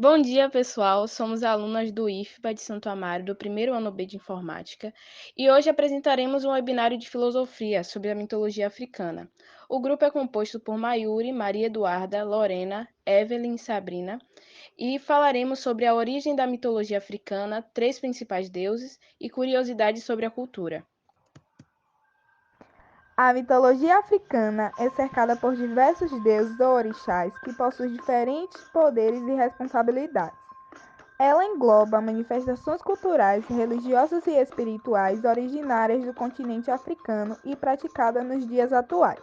Bom dia, pessoal. Somos alunas do IFBA de Santo Amaro, do primeiro ano B de Informática, e hoje apresentaremos um webinário de filosofia sobre a mitologia africana. O grupo é composto por Mayuri, Maria Eduarda, Lorena, Evelyn e Sabrina, e falaremos sobre a origem da mitologia africana, três principais deuses e curiosidades sobre a cultura. A mitologia africana é cercada por diversos deuses ou orixás que possuem diferentes poderes e responsabilidades. Ela engloba manifestações culturais, religiosas e espirituais originárias do continente africano e praticadas nos dias atuais.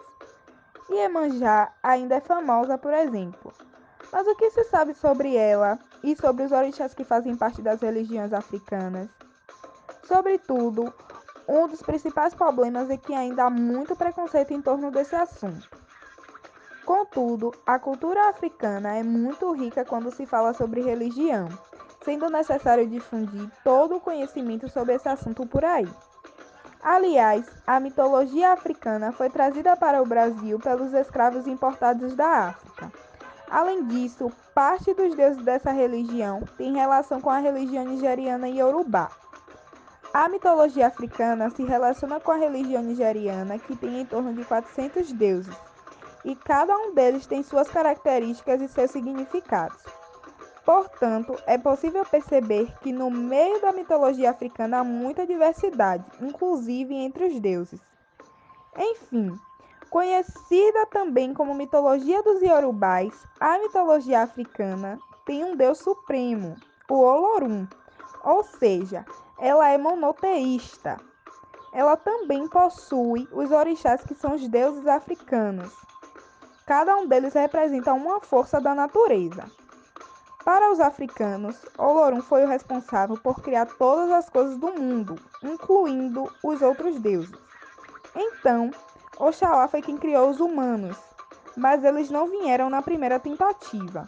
Iemanjá ainda é famosa, por exemplo. Mas o que se sabe sobre ela e sobre os orixás que fazem parte das religiões africanas? Sobretudo, um dos principais problemas é que ainda há muito preconceito em torno desse assunto. Contudo, a cultura africana é muito rica quando se fala sobre religião, sendo necessário difundir todo o conhecimento sobre esse assunto por aí. Aliás, a mitologia africana foi trazida para o Brasil pelos escravos importados da África. Além disso, parte dos deuses dessa religião tem relação com a religião nigeriana Yorubá. A mitologia africana se relaciona com a religião nigeriana, que tem em torno de 400 deuses, e cada um deles tem suas características e seus significados. Portanto, é possível perceber que no meio da mitologia africana há muita diversidade, inclusive entre os deuses. Enfim, conhecida também como mitologia dos Yorubais, a mitologia africana tem um deus supremo, o Olorum, ou seja, ela é monoteísta. Ela também possui os orixás, que são os deuses africanos. Cada um deles representa uma força da natureza. Para os africanos, Olorum foi o responsável por criar todas as coisas do mundo, incluindo os outros deuses. Então, Oxalá foi quem criou os humanos, mas eles não vieram na primeira tentativa.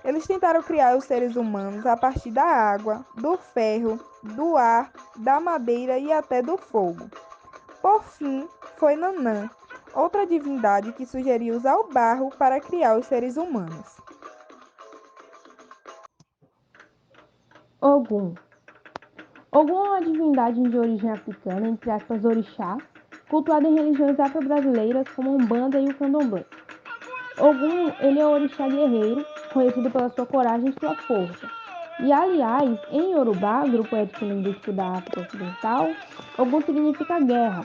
Eles tentaram criar os seres humanos a partir da água, do ferro, do ar, da madeira e até do fogo. Por fim, foi Nanã, outra divindade que sugeriu usar o barro para criar os seres humanos. Ogum. Ogum é uma divindade de origem africana, entre aspas, orixá, cultuada em religiões afro-brasileiras como a Umbanda e o Candomblé. Ogum, ele é um orixá guerreiro, conhecido pela sua coragem e sua força. E, aliás, em Yorubá, grupo étnico-linguístico da África Ocidental, Ogum significa guerra.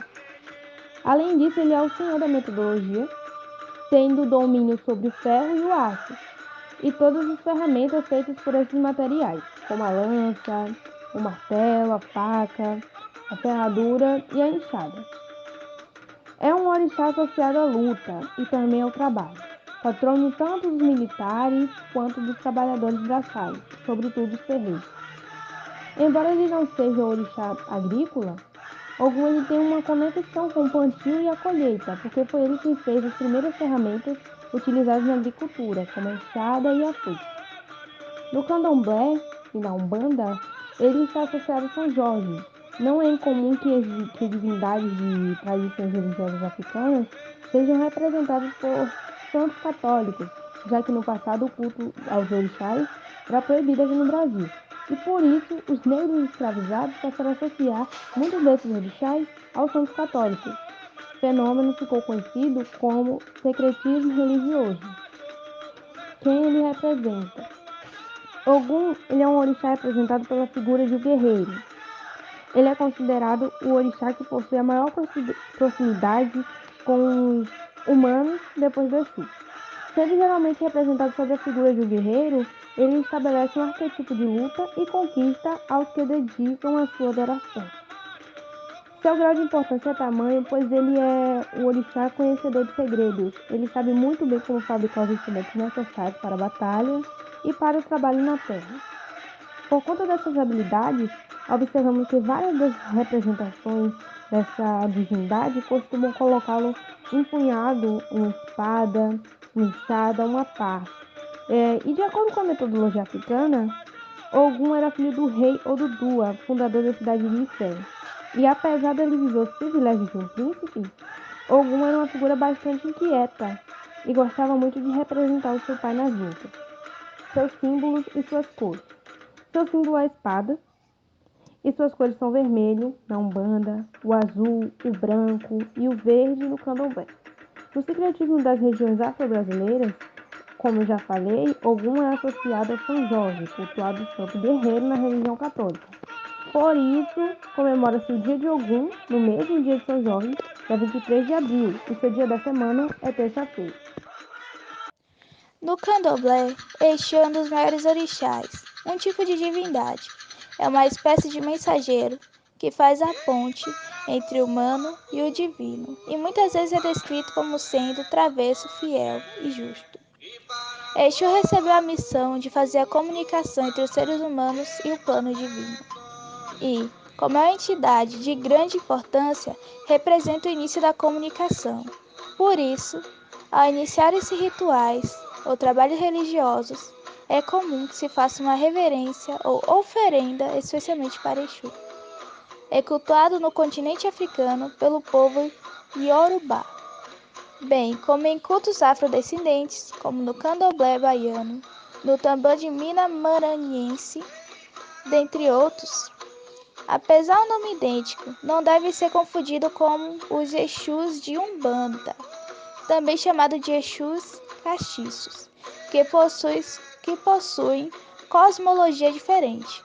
Além disso, ele é o senhor da metodologia, tendo domínio sobre o ferro e o aço, e todas as ferramentas feitas por esses materiais, como a lança, o martelo, a faca, a ferradura e a enxada. É um orixá associado à luta e também ao trabalho, patrono tanto dos militares quanto dos trabalhadores braçais, sobretudo os ferreiros. Embora ele não seja um orixá agrícola, Ogum ele tem uma conexão com o plantio e a colheita, porque foi ele quem fez as primeiras ferramentas utilizadas na agricultura, como a enxada e a foice. No candomblé e na umbanda, ele está associado a São Jorge. Não é incomum que divindades de tradições religiosas africanas sejam representadas por santos católicos, já que no passado o culto aos orixás era proibido aqui no Brasil. E por isso, os negros escravizados passaram a associar muitos desses orixás aos santos católicos. O fenômeno ficou conhecido como secretismo religioso. Quem ele representa? Ogum, ele é um orixá representado pela figura de um guerreiro. Ele é considerado o orixá que possui a maior proximidade com os humanos depois do Exu. Sendo geralmente representado sob a figura de um guerreiro, ele estabelece um arquétipo de luta e conquista aos que dedicam a sua adoração. Seu grau de importância é tamanho, pois ele é o orixá conhecedor de segredos. Ele sabe muito bem como fabricar os instrumentos necessários para a batalha e para o trabalho na terra. Por conta dessas habilidades, observamos que várias das representações dessa divindade costumam colocá-lo empunhado uma espada, uma enxada, uma pá. E de acordo com a metodologia africana, Ogum era filho do rei Odudua, fundador da cidade de Ifé. E apesar dele viver os privilégios de um príncipe, Ogum era uma figura bastante inquieta e gostava muito de representar o seu pai nas lutas. seus símbolos e suas cores. Seu símbolo é a espada, e suas cores são vermelho na Umbanda, o azul, o branco e o verde no Candomblé. No secretismo das regiões afro-brasileiras, como eu já falei, Ogum é associado a São Jorge, cultuado santo guerreiro na religião católica. Por isso, comemora-se o dia de Ogum no mesmo dia de São Jorge, dia 23 de abril, e seu dia da semana é terça-feira. No candomblé, Exu é um dos maiores orixás, um tipo de divindade. É uma espécie de mensageiro que faz a ponte entre o humano e o divino, e muitas vezes é descrito como sendo travesso, fiel e justo. Exu recebeu a missão de fazer a comunicação entre os seres humanos e o plano divino. E, como é uma entidade de grande importância, representa o início da comunicação. Por isso, ao iniciar esses rituais ou trabalhos religiosos, é comum que se faça uma reverência ou oferenda especialmente para Exu. É cultuado no continente africano pelo povo Yorubá, bem como em cultos afrodescendentes, como no candomblé baiano, no tambor de Mina maranhense, dentre outros. Apesar do nome idêntico, não deve ser confundido com os Exus de Umbanda, também chamado de Exus castiços, que possuem cosmologia diferente.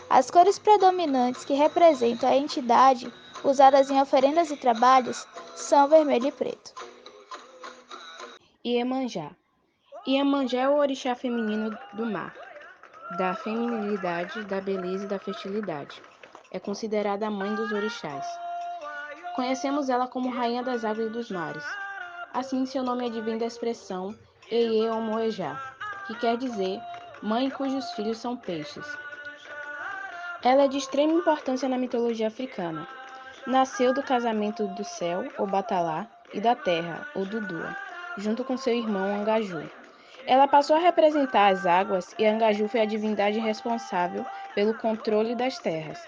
As cores predominantes que representam a entidade, usadas em oferendas e trabalhos, são vermelho e preto. Iemanjá. Iemanjá é o orixá feminino do mar, da feminilidade, da beleza e da fertilidade. É considerada a mãe dos orixás. Conhecemos ela como rainha das águas e dos mares. Assim, seu nome advém da expressão Eye Omoejá, que quer dizer mãe cujos filhos são peixes. Ela é de extrema importância na mitologia africana. Nasceu do casamento do céu, ou Batalá, e da terra, ou Dudua, junto com seu irmão Angaju. Ela passou a representar as águas e Angaju foi a divindade responsável pelo controle das terras.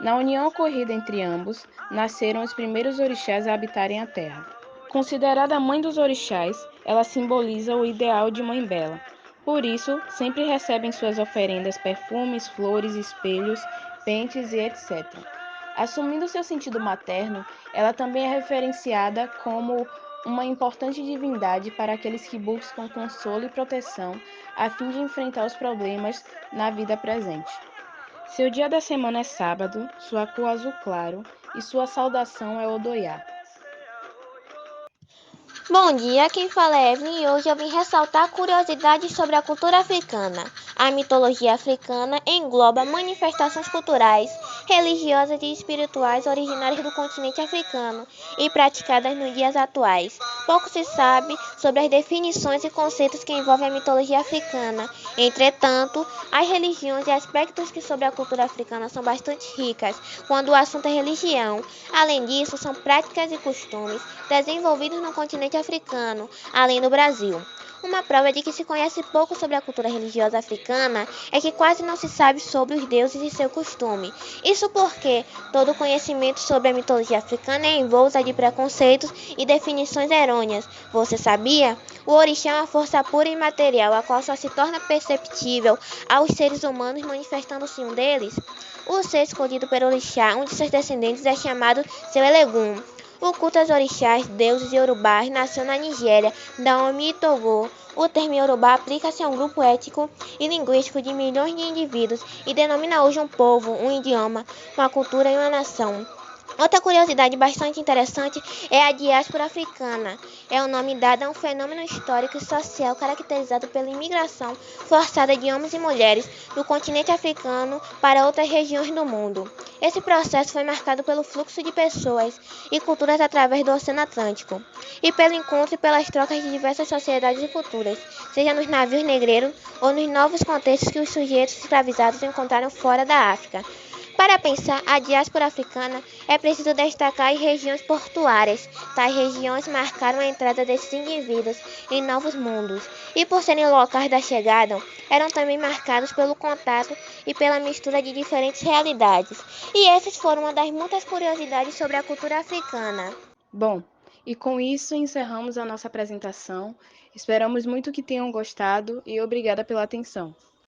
Na união ocorrida entre ambos, nasceram os primeiros orixás a habitarem a terra. Considerada a mãe dos orixás, ela simboliza o ideal de mãe bela. Por isso, sempre recebem suas oferendas perfumes, flores, espelhos, pentes e etc. Assumindo seu sentido materno, ela também é referenciada como uma importante divindade para aqueles que buscam consolo e proteção a fim de enfrentar os problemas na vida presente. Seu dia da semana é sábado, sua cor azul claro e sua saudação é Odoiá. Bom dia, quem fala é Evelyn e hoje eu vim ressaltar curiosidades sobre a cultura africana. A mitologia africana engloba manifestações culturais, religiosas e espirituais originárias do continente africano e praticadas nos dias atuais. Pouco se sabe sobre as definições e conceitos que envolvem a mitologia africana. Entretanto, as religiões e aspectos que sobre a cultura africana são bastante ricas quando o assunto é religião. Além disso, são práticas e costumes desenvolvidos no continente africano, além do Brasil. Uma prova de que se conhece pouco sobre a cultura religiosa africana é que quase não se sabe sobre os deuses e seu costume. Isso porque todo conhecimento sobre a mitologia africana é envolto de preconceitos e definições errôneas. Você sabia? O orixá é uma força pura e imaterial, a qual só se torna perceptível aos seres humanos manifestando-se um deles. O ser escolhido pelo orixá, um de seus descendentes, é chamado seu Elegum. O culto aos orixás, deuses iorubás, nasceu na Nigéria, da Omi Togo. O termo Yorubá aplica-se a um grupo étnico e linguístico de milhões de indivíduos e denomina hoje um povo, um idioma, uma cultura e uma nação. Outra curiosidade bastante interessante é a diáspora africana. É o nome dado a um fenômeno histórico e social caracterizado pela imigração forçada de homens e mulheres do continente africano para outras regiões do mundo. Esse processo foi marcado pelo fluxo de pessoas e culturas através do Oceano Atlântico e pelo encontro e pelas trocas de diversas sociedades e culturas, seja nos navios negreiros ou nos novos contextos que os sujeitos escravizados encontraram fora da África. Para pensar a diáspora africana, é preciso destacar as regiões portuárias. Tais regiões marcaram a entrada desses indivíduos em novos mundos e, por serem locais da chegada, eram também marcados pelo contato e pela mistura de diferentes realidades. E essas foram uma das muitas curiosidades sobre a cultura africana. Bom, e com isso encerramos a nossa apresentação. Esperamos muito que tenham gostado e obrigada pela atenção.